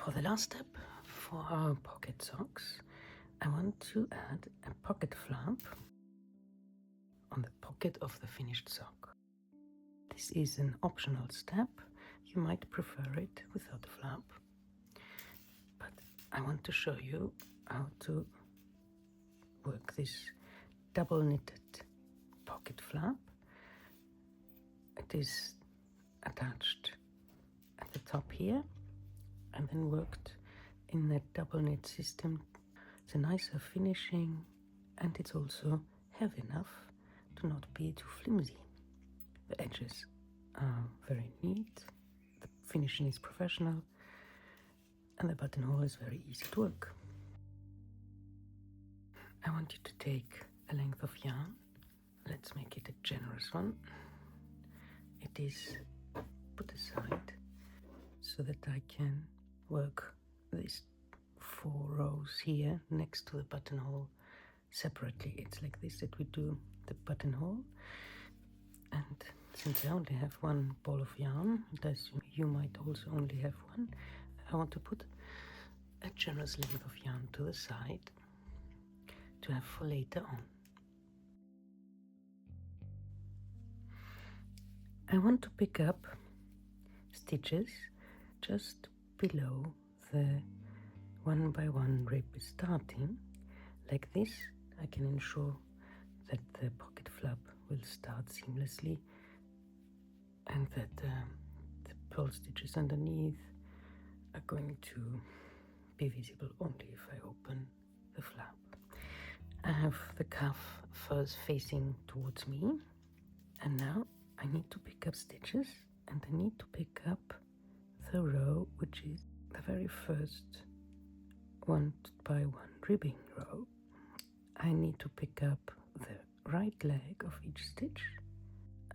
For the last step, for our pocket socks, I want to add a pocket flap on the pocket of the finished sock. This is an optional step. You might prefer it without a flap, but I want to show you how to work this double knitted pocket flap. It is attached at the top here and then worked in a double knit system. It's a nicer finishing and it's also heavy enough to not be too flimsy. The edges are very neat, the finishing is professional, and the buttonhole is very easy to work. I want you to take a length of yarn. Let's make it a generous one. It is put aside so that I can work these 4 rows here next to the buttonhole separately. It's like this that we do the buttonhole. And since I only have one ball of yarn, and as you might also only have one, I want to put a generous length of yarn to the side to have for later on. I want to pick up stitches just below the 1 by 1 rib starting. Like this, I can ensure that the pocket flap will start seamlessly and that the pearl stitches underneath are going to be visible only if I open the flap. I have the cuff first facing towards me, and now I need to pick up stitches, and I need to pick up the row which is the very first 1 by 1 ribbing row. I need to pick up the right leg of each stitch,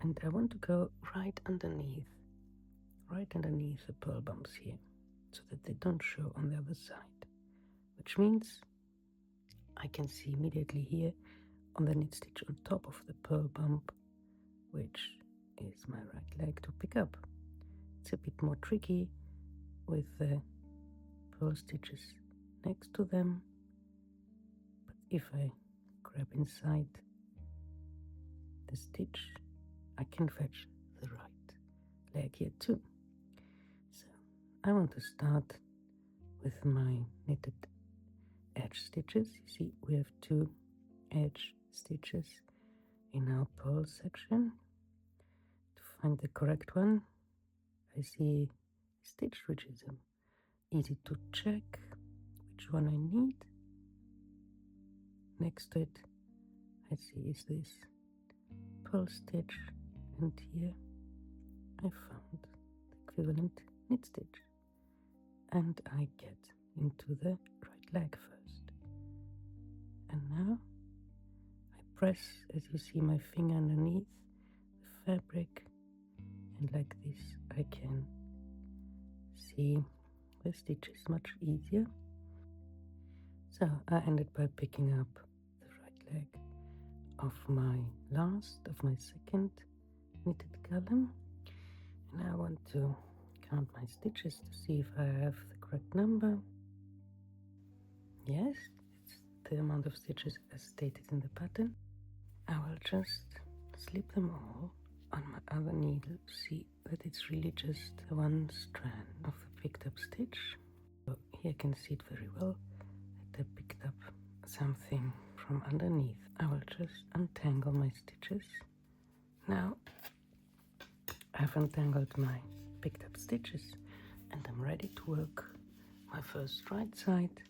and I want to go right underneath the pearl bumps here, so that they don't show on the other side, which means I can see immediately here on the knit stitch on top of the pearl bump which is my right leg to pick up. It's a bit more tricky with the pearl stitches next to them, but if I grab inside the stitch, I can fetch the right leg here too. So I want to start with my knitted edge stitches. You see, we have 2 edge stitches in our pearl section. To find the correct one, I see a stitch which is easy to check which one I need. Next to it, I see is this pearl stitch, and here I found the equivalent knit stitch, and I get into the right leg first. And now I press, as you see, my finger underneath the fabric, and like this I can see the stitches much easier. So I ended by picking up the right leg of my second knitted column, and I want to count my stitches to see if I have the correct number. Yes, it's the amount of stitches as stated in the pattern. I will just slip them all on my other needle to see that it's really just one strand of the picked up stitch. So here I can see it very well that I picked up something from underneath. I will just untangle my stitches. Now I've untangled my picked up stitches and I'm ready to work my first right side.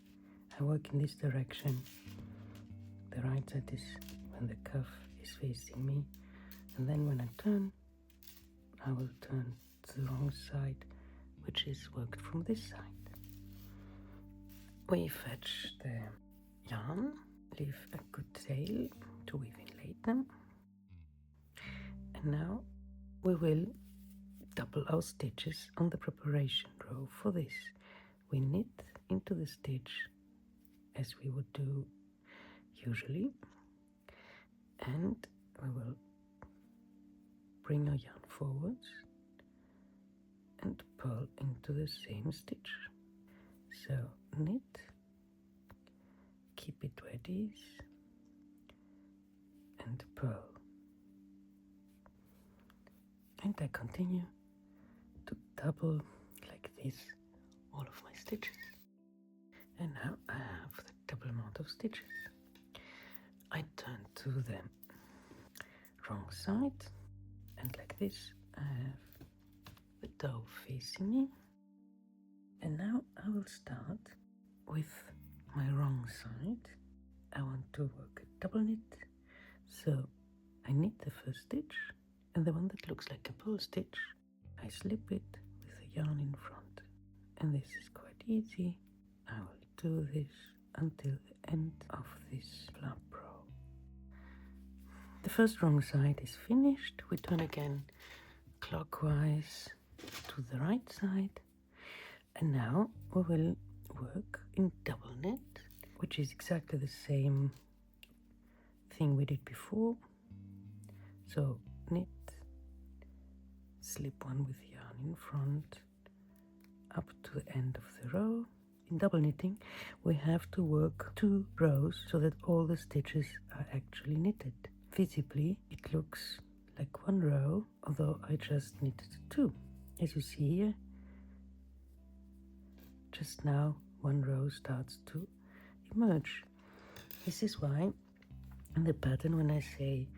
I work in this direction. The right side is when the cuff is facing me, and then when I turn, I will turn to the wrong side, which is worked from this side. We fetch the yarn, leave a good tail to weave in later, and now we will double our stitches on the preparation row. For this, we knit into the stitch as we would do usually, and we will bring our yarn forwards and purl into the same stitch. So knit, keep it where it is, and purl. And I continue to double like this all of my stitches. And now I have the double amount of stitches. I turn to the wrong side, and like this I have the dough facing me. And now I will start with my wrong side. I want to work a double knit, so I knit the first stitch, and the one that looks like a pull stitch, I slip it with the yarn in front. And this is quite easy. I will do this until the end of this flap row. The first wrong side is finished. We turn again clockwise to the right side, and now we will work in double knit, which is exactly the same thing we did before. So knit, slip one with yarn in front up to the end of the row. In double knitting we have to work 2 rows so that all the stitches are actually knitted. Visibly it looks like 1 row, although I just knitted 2. As you see here, just now 1 row starts to emerge. This is why in the pattern, when I say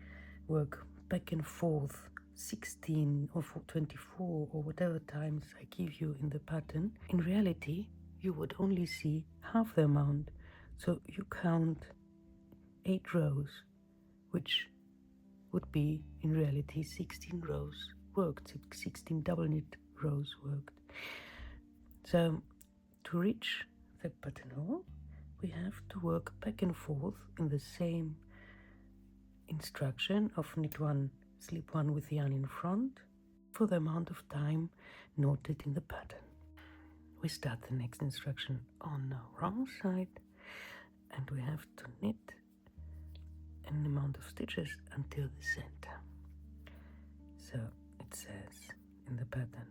work back and forth 16 or 24 or whatever times I give you in the pattern, in reality you would only see half the amount. So you count 8 rows, which would be in reality 16 rows worked, 16 double knit rows worked. So to reach the buttonhole we have to work back and forth in the same instruction of knit 1, slip 1 with yarn in front for the amount of time noted in the pattern. We start the next instruction on the wrong side, and we have to knit an amount of stitches until the center. So it says in the pattern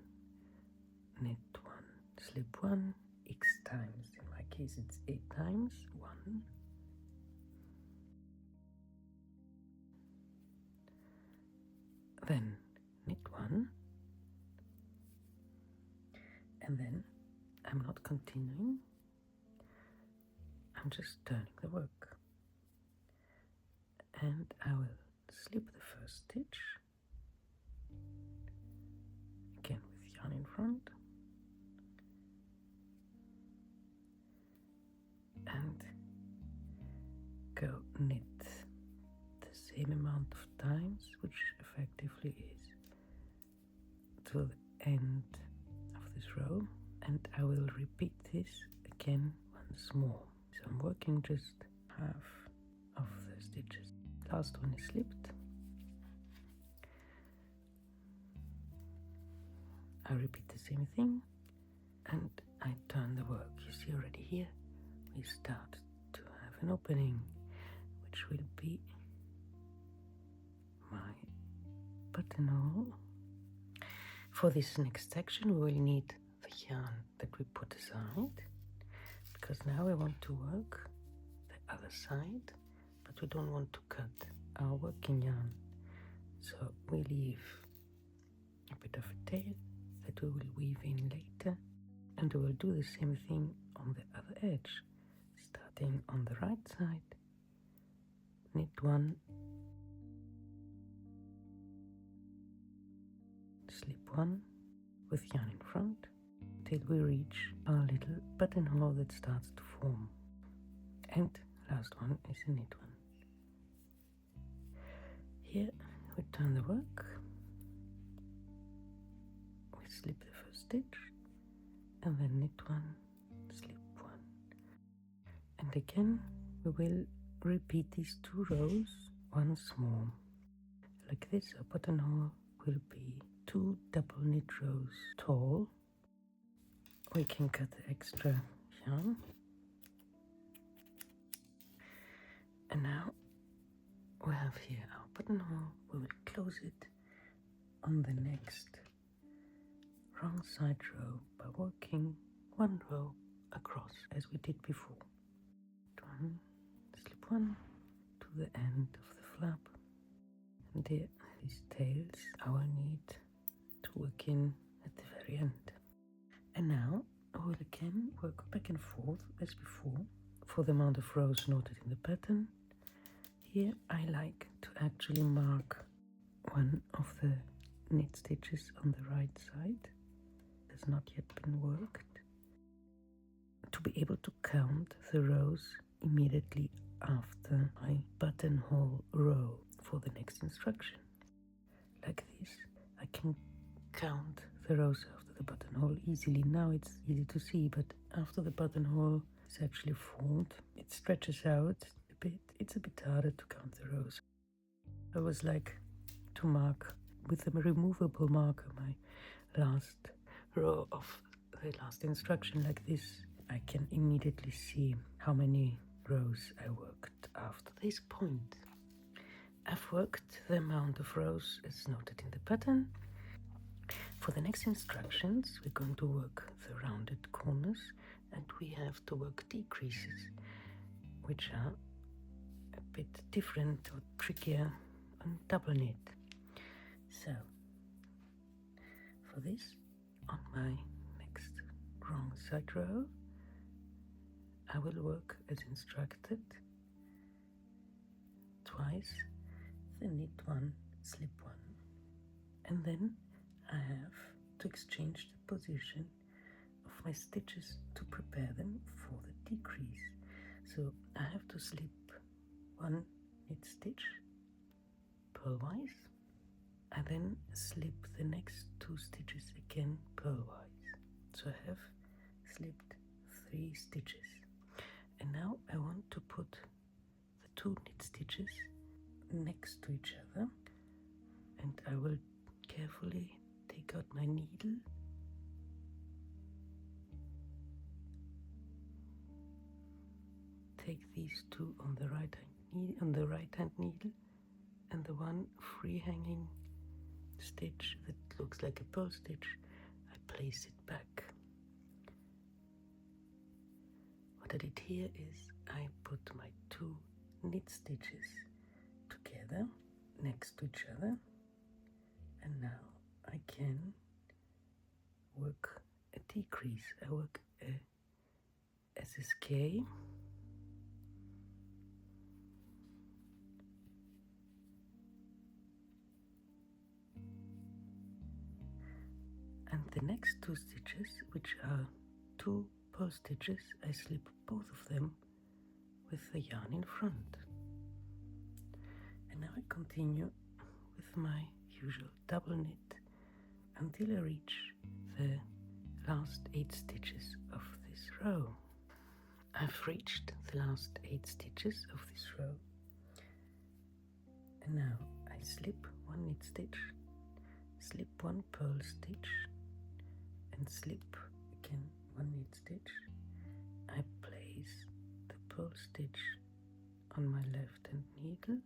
knit 1, slip 1 x times, in my case it's 8 times 1, then knit 1, and then I'm not continuing, I'm just turning the work, and I will slip the first stitch again with yarn in front, and go knit the same amount of times, which effectively is to the end of this row, and I will repeat this again once more. So I'm working just half of the stitches. Last one is slipped. I repeat the same thing, and I turn the work. You see already here we start to have an opening, which will be my buttonhole. For this next section we will need the yarn that we put aside, because now we want to work the other side, but we don't want to cut our working yarn, so we leave a bit of a tail that we will weave in later, and we will do the same thing on the other edge. Starting on the right side, knit 1, slip 1 with yarn in front till we reach our little buttonhole that starts to form, and last one is a knit 1. Here we turn the work, we slip the first stitch, and then knit 1, slip 1, and again we will repeat these 2 rows once more. Like this, a buttonhole will be 2 double knit rows tall. We can cut the extra yarn, and now we have here our buttonhole. We will close it on the next wrong side row by working 1 row across as we did before. One, slip one to the end of the flap, and there these tails I will need to work in at the very end. And now I will again work back and forth as before for the amount of rows noted in the pattern. Here I like to actually mark one of the knit stitches on the right side. It has not yet been worked, to be able to count the rows immediately after my buttonhole row for the next instruction. Like this, I can count the rows after the buttonhole easily. Now it's easy to see, but after the buttonhole is actually formed, it stretches out a bit. It's a bit harder to count the rows. I always like to mark with a removable marker my last row of the last instruction. Like this, I can immediately see how many rows I worked after this point. I've worked the amount of rows as noted in the pattern. For the next instructions, we're going to work the rounded corners, and we have to work decreases, which are a bit different or trickier on double knit. So, for this, on my next wrong side row, I will work as instructed twice the knit one, slip one, and then I have to exchange the position of my stitches to prepare them for the decrease. So I have to slip one knit stitch purlwise, and then slip the next two stitches again purlwise. So I have slipped 3 stitches, and now I want to put the 2 knit stitches next to each other, and I will carefully take out my needle, take these 2 on the right hand needle, and the one free hanging stitch that looks like a purl stitch, I place it back. What I did here is I put my 2 knit stitches together next to each other, and now I can work a decrease. I work a SSK, and the next 2 stitches, which are 2 purl stitches, I slip both of them with the yarn in front. And now I continue with my usual double knit until I reach the last 8 stitches of this row. I've reached the last 8 stitches of this row, and now I slip 1 knit stitch, slip 1 purl stitch, and slip again 1 knit stitch. I place the purl stitch on my left hand needle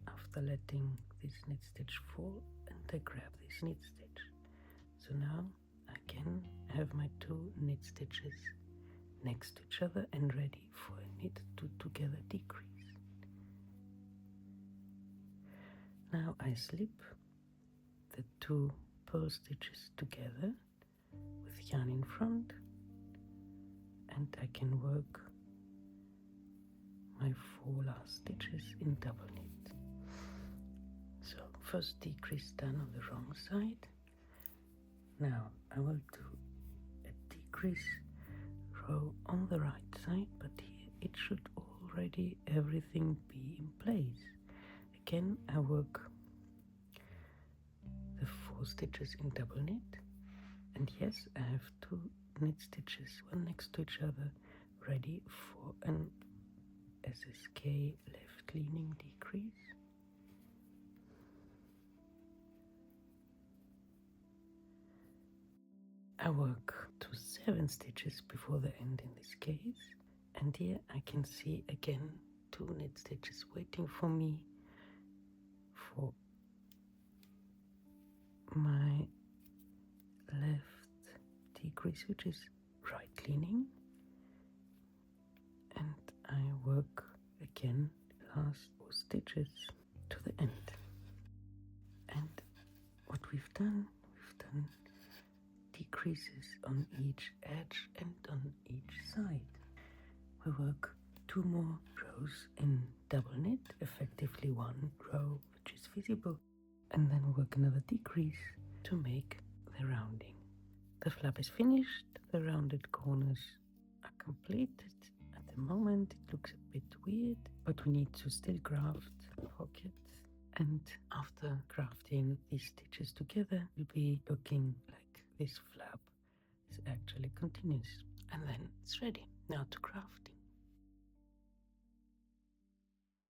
after letting this knit stitch fall, and I grab this knit stitch. So now I can have my 2 knit stitches next to each other and ready for a knit 2 together decrease. Now I slip the 2 purl stitches together with yarn in front, and I can work my 4 last stitches in double knit. So first decrease done on the wrong side. Now I will do a decrease row on the right side, but here it should already everything be in place. Again, I work the 4 stitches in double knit, and yes, I have 2 knit stitches, one next to each other, ready for an SSK left leaning decrease. I work to 7 stitches before the end in this case, and here I can see again 2 knit stitches waiting for me for my left decrease, which is right cleaning, and I work again last 4 stitches to the end. And what we've done decreases on each edge and on each side. We work 2 more rows in double knit, effectively 1 row which is visible, and then work another decrease to make the rounding. The flap is finished, the rounded corners are completed. At the moment it looks a bit weird, but we need to still graft the pocket, and after grafting these stitches together will be looking like this flap is actually continuous, and then it's ready. Now to crafting.